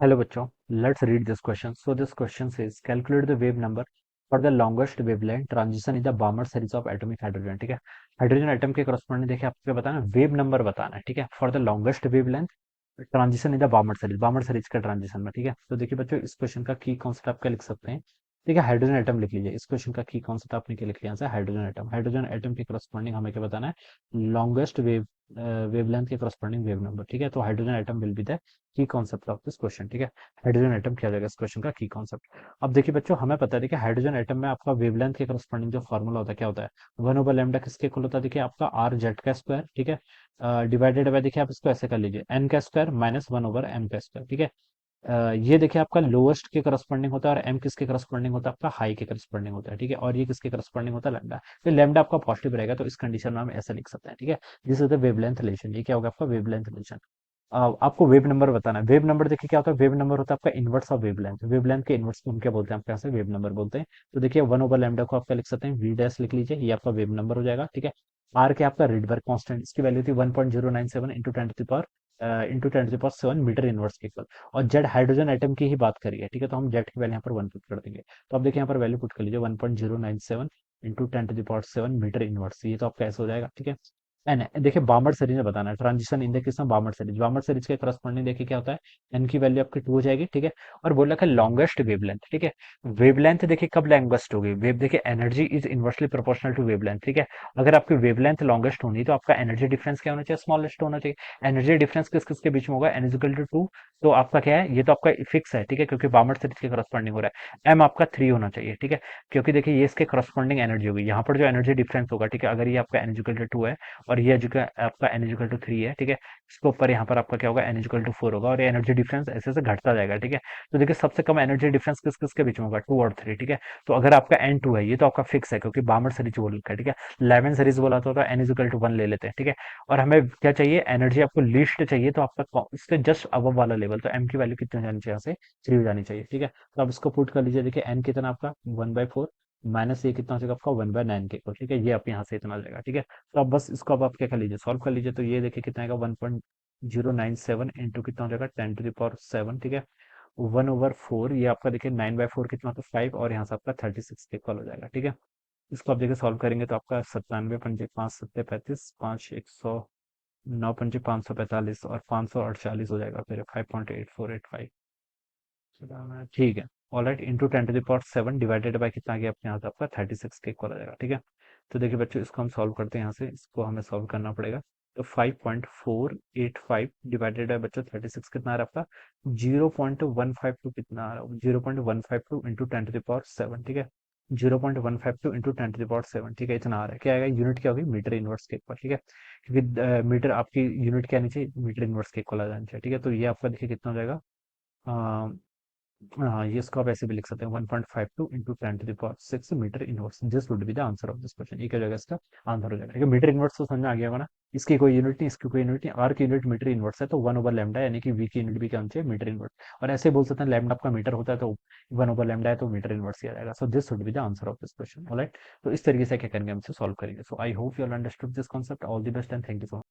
Hello बच्चों, let's read this question. So this question says calculate the wave number for the longest wavelength transition in the Balmer series of atomic hydrogen. ठीक है, hydrogen atom के corresponding देखिए आपको क्या बताना है, wave number बताना है. ठीक है, for the longest wavelength transition in the बामर series का ट्रांजिशन में. ठीक है, तो देखिए बच्चों इस क्वेश्चन का की कॉन्सेप्ट आप क्या लिख सकते हैं. ठीक है, हाइड्रोजन एटम लिख लीजिए. इस क्वेश्चन का की कॉन्सेप्ट आपने क्या लिख लिया है, हाइड्रोजन एटम के करस्पॉन्डिंग हमें क्या बताना है, लॉन्गेस्ट वेवलेंथ के करस्पॉन्डिंग वेव नंबर. ठीक है, तो hydrogen atom will be the key concept of this question. ठीक है, हाइड्रोजन एटम क्या हो जाएगा इस क्वेश्चन का की कॉन्सेप्ट. अब देखिए बच्चों हमें पता है देखिए हाइड्रोजन एटम में आपका वेवलेंथ के करस्पॉन्डिंग जो फॉर्मूला होता है क्या होता है, 1/λ किसके इक्वल होता है, देखिए आपका आर जेड का स्क्वायर. ठीक है, डिवाइडेड बाय देखिए आप इसको ऐसे कर लीजिए एन का स्क्वायर माइनस 1/m का स्क्वायर. ठीक है, ये देखिए आपका लोएस्ट के करस्पॉन्डिंग होता है और एम किसके करस्पॉन्डिंग होता है, आपका हाई के करस्पॉन्डिंग होता है. ठीक है, और ये किसके करस्पॉन्डिंग होता है, लैम्डा. तो लैम्डा आपका पॉजिटिव रहेगा, तो इस कंडीशन में हम ऐसा लिख सकते हैं. ठीक है, this is the wavelength relation. ये क्या होगा आपका वेवलेंथ रिलेशन. आपको वेव नंबर बताना है. वेव नंबर देखिए क्या होता है, वेव नंबर होता है आपका इनवर्स ऑफ वेवलेंथ. वेवलेंथ के इनवर्स को हम क्या बोलते हैं, आपके यहाँ से वेव नंबर बोलते हैं. तो देखिए 1/λ को आप क्या लिख सकते हैं, वी डैश लिख लीजिए, ये आपका वेव नंबर हो जाएगा. ठीक है, आर के आपका रिडबर्ग कांस्टेंट, इसकी वैल्यू थी 1.097 into 10 to the power 7 meter inverse के इक्वल. और जेड हाइड्रोजन एटम की ही बात करिए. ठीक है, तो हम जेड की वैल्यू यहाँ पर 1 पुट कर देंगे. तो आप देखिए यहाँ पर वैल्यू पुट कर लीजिए 1.097 into 10 to the power 7 meter inverse. ये तो आपका ऐसा हो जाएगा. ठीक है, एन है देखिए बामर सीरीज में बताना है, ट्रांजिशन इन द केस में बामर सीरीज के करस्पॉन्डिंग देखिए क्या होता है, एन की वैल्यू आपकी 2 हो जाएगी. ठीक है, और बोल रखा है लॉन्गेस्ट वेवलेंथ. ठीक है, वेवलेंथ देखिए कब लॉन्गेस्ट होगी, वेव देखिए energy is inversely proportional to wavelength. ठीक है, अगर आपकी वेवलेंथ लॉन्गेस्ट होनी तो आपका एनर्जी डिफरेंस क्या होना चाहिए, स्मॉलेस्ट होना चाहिए. एनर्जी डिफरेंस किस किस के बीच में होगा, एन इज इक्वल टू 2. तो आपका क्या है, ये तो आपका फिक्स है. ठीक है, क्योंकि बामर सीरीज के करस्पॉन्डिंग हो रहा है. एम आपका 3 होना चाहिए. ठीक है, क्योंकि देखिए ये इसके करस्पॉन्डिंग एनर्जी होगी, यहाँ पर जो एनर्जी डिफरेंस होगा. ठीक है, अगर ये आपका एन इज इक्वल टू 2 है और ये जो आपका एन इक्वल टू 3 है. ठीक है, इसके ऊपर यहाँ पर आपका क्या होगा, एन इक्वल टू 4 होगा और ये एनर्जी डिफरेंस ऐसे ऐसे घटता जाएगा. ठीक है, तो देखिए सबसे कम एनर्जी डिफरेंस किस किस के बीच में होगा, 2 और 3. ठीक है, तो अगर आपका एन 2 है, ये तो आपका फिक्स है क्योंकि बामर सीरीज बोल रखा है. ठीक है, 11 सीरीज बोला तो एन इक्वल टू 1 ले लेते हैं. ठीक है, और हमें क्या चाहिए, एनर्जी आपको लीस्ट चाहिए, तो आपका इसके जस्ट अबव वाला लेवल, तो एम की वैल्यू कितनी हो जानी चाहिए, यहाँ से 3 हो जानी चाहिए. ठीक है, तो आप इसको पुट कर लीजिए. देखिए एन कितना आपका 1/4 माइनस ये कितना हो जाएगा आपका 1/9 के इक्वल. ठीक है, ये आप यहाँ से इतना आ जाएगा. ठीक है, तो अब बस इसको अब आप क्या कर लीजिए, सॉल्व कर लीजिए. तो ये देखिए कितना आएगा, 1.097 इंटू कितना हो जाएगा 10 to the power 7. ठीक है, 1/4, ये आपका देखिए 9/4 कितना होता है 5, और यहाँ से आपका 36 के इक्वल हो जाएगा. ठीक है, इसको आप देखिए सॉल्व करेंगे तो आपका 97 पंजे 5 सत्ते 35 5 100 9 पंजे 545 और 548 हो जाएगा, फिर 5.8485. ठीक है, alright, into 10 to the power 7 divided by कितना आ गया अपने यहाँ से आपका 36 के इक्वल आ जाएगा. ठीक है, तो देखिए बच्चों इसको हम सॉल्व करते हैं, यहाँ से इसको हमें सॉल्व करना पड़ेगा. तो 5.485 डिवाइडेड बाय बच्चों 36 कितना आ रहा है आपका, 0.152 कितना आ रहा है, 0.152 इंटू 10 to the power 7. ठीक है, 0.152 इंटू 10 to the power 7. ठीक है, इतना आ रहा है, क्या आएगा, यूनिट क्या होगी, मीटर इनवर्स के इक्वल. ठीक है, क्योंकि मीटर आपकी यूनिट क्या आनी चाहिए, मीटर इनवर्स के इक्वल आ जानी चाहिए. ठीक है, तो ये आपका देखिए कितना हो जाएगा, हाँ ये इसको आप ऐसे भी लिख सकते हैं 1.52 into 10 to the power 6 meter inverse. This would be the answer of this question. ये क्या हो जाएगा, इसका आंसर हो जाएगा. ठीक है, मीटर इनवर्स तो समझ में आ गया होगा ना, इसकी कोई यूनिट नहीं, इसकी कोई यूनिट नहीं, आर की यूनिट मीटर इनवर्स है, तो 1/λ यानी कि वी की यूनिट भी क्या होनी चाहिए, मीटर इनवर्स. और ऐसे बोल सकते हैं लैम्डा आपका मीटर होता है तो 1/λ है तो मीटर इनवर्स ही आ जाएगा. So this would be the answer of this question. Alright, तो इस तरीके से क्या करेंगे, हम इसे सॉल्व करेंगे. So I hope you all understood this concept. All the best and thank you so much.